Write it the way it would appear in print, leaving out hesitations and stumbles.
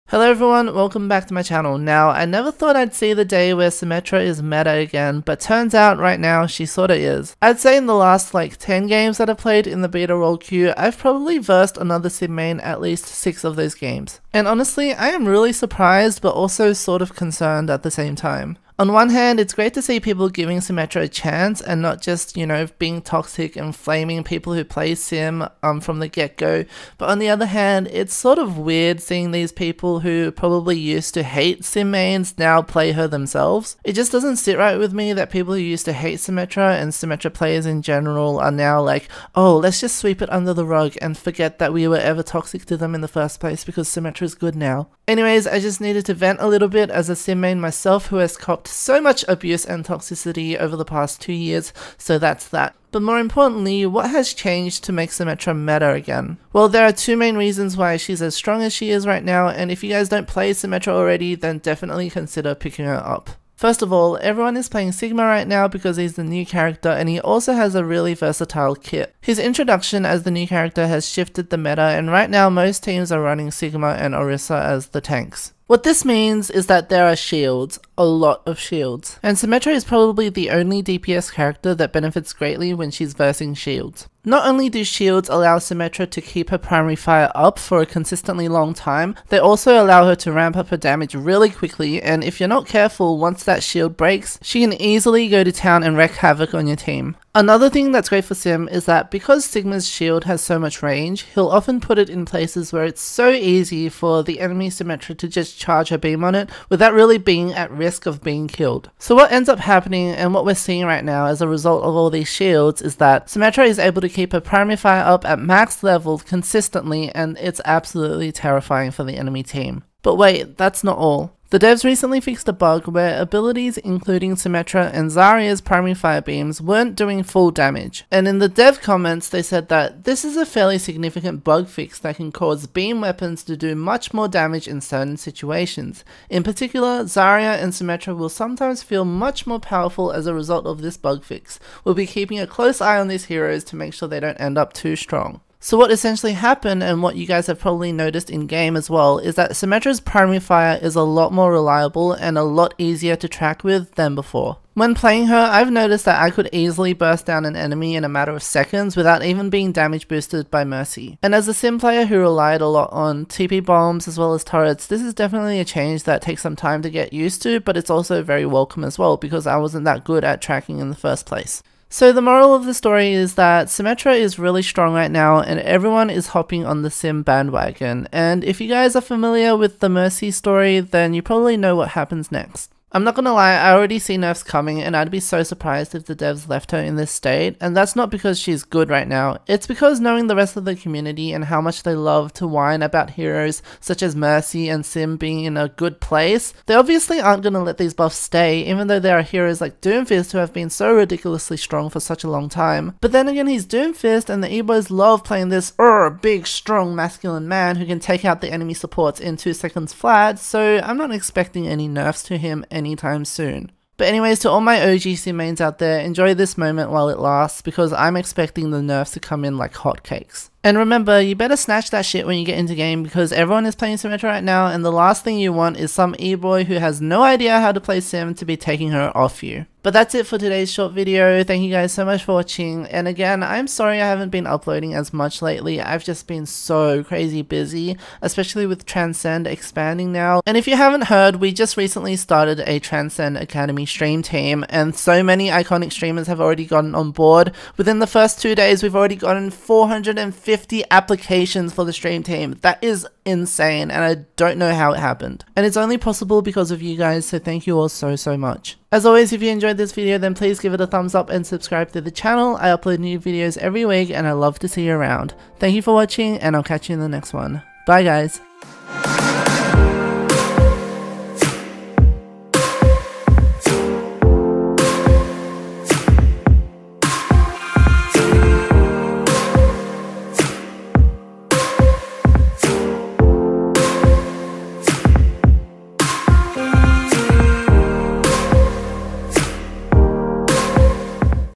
Hello everyone, welcome back to my channel. Now, I never thought I'd see the day where Symmetra is meta again, but turns out right now she sorta is. I'd say in the last 10 games that I've played in the beta role queue, I've probably versed another sim main at least 6 of those games. And honestly, I am really surprised but also sort of concerned at the same time. On one hand, it's great to see people giving Symmetra a chance and not just, being toxic and flaming people who play Sim from the get-go. But on the other hand, it's sort of weird seeing these people who probably used to hate Sim mains now play her themselves. It just doesn't sit right with me that people who used to hate Symmetra and Symmetra players in general are now like, oh, let's just sweep it under the rug and forget that we were ever toxic to them in the first place because Symmetra is good now. Anyways, I just needed to vent a little bit as a sim main myself who has copped so much abuse and toxicity over the past 2 years, so that's that. But more importantly, what has changed to make Symmetra meta again? Well, there are 2 main reasons why she's as strong as she is right now, and if you guys don't play Symmetra already, then definitely consider picking her up. First of all, everyone is playing Sigma right now because he's the new character and he also has a really versatile kit. His introduction as the new character has shifted the meta, and right now most teams are running Sigma and Orisa as the tanks. What this means is that there are shields, a lot of shields, and Symmetra is probably the only DPS character that benefits greatly when she's versing shields. Not only do shields allow Symmetra to keep her primary fire up for a consistently long time, they also allow her to ramp up her damage really quickly, and if you're not careful, once that shield breaks, she can easily go to town and wreak havoc on your team. Another thing that's great for Sim is that because Sigma's shield has so much range, he'll often put it in places where it's so easy for the enemy Symmetra to just charge her beam on it without really being at risk of being killed. So what ends up happening and what we're seeing right now as a result of all these shields is that Symmetra is able to keep her primary fire up at max level consistently, and it's absolutely terrifying for the enemy team. But wait, that's not all. The devs recently fixed a bug where abilities including Symmetra and Zarya's primary fire beams weren't doing full damage, and in the dev comments they said that this is a fairly significant bug fix that can cause beam weapons to do much more damage in certain situations. In particular, Zarya and Symmetra will sometimes feel much more powerful as a result of this bug fix. We'll be keeping a close eye on these heroes to make sure they don't end up too strong. So what essentially happened, and what you guys have probably noticed in game as well, is that Symmetra's primary fire is a lot more reliable and a lot easier to track with than before. When playing her, I've noticed that I could easily burst down an enemy in a matter of seconds without even being damage boosted by Mercy. And as a sim player who relied a lot on TP bombs as well as turrets, this is definitely a change that takes some time to get used to, but it's also very welcome as well because I wasn't that good at tracking in the first place. So the moral of the story is that Symmetra is really strong right now and everyone is hopping on the Sim bandwagon, and if you guys are familiar with the Mercy story, then you probably know what happens next. I'm not gonna lie, I already see nerfs coming and I'd be so surprised if the devs left her in this state, and that's not because she's good right now, it's because knowing the rest of the community and how much they love to whine about heroes such as Mercy and Sim being in a good place, they obviously aren't gonna let these buffs stay, even though there are heroes like Doomfist who have been so ridiculously strong for such a long time. But then again, he's Doomfist and the Ebo's love playing this big strong masculine man who can take out the enemy supports in 2 seconds flat, so I'm not expecting any nerfs to him anytime soon. But anyways, to all my OG sim mains out there, enjoy this moment while it lasts because I'm expecting the nerfs to come in like hotcakes. And remember, you better snatch that shit when you get into game because everyone is playing Symmetra right now, and the last thing you want is some e-boy who has no idea how to play Sim to be taking her off you. But that's it for today's short video. Thank you guys so much for watching, and again, I'm sorry I haven't been uploading as much lately. I've just been so crazy busy, especially with Transcend expanding now. And if you haven't heard, we just recently started a Transcend Academy stream team, and so many iconic streamers have already gotten on board. Within the first 2 days, we've already gotten 450 applications for the stream team. That is insane, and I don't know how it happened. And it's only possible because of you guys, so thank you all so much. As always, if you enjoyed this video, then please give it a thumbs up and subscribe to the channel. I upload new videos every week and I love to see you around. Thank you for watching, and I'll catch you in the next one. Bye guys!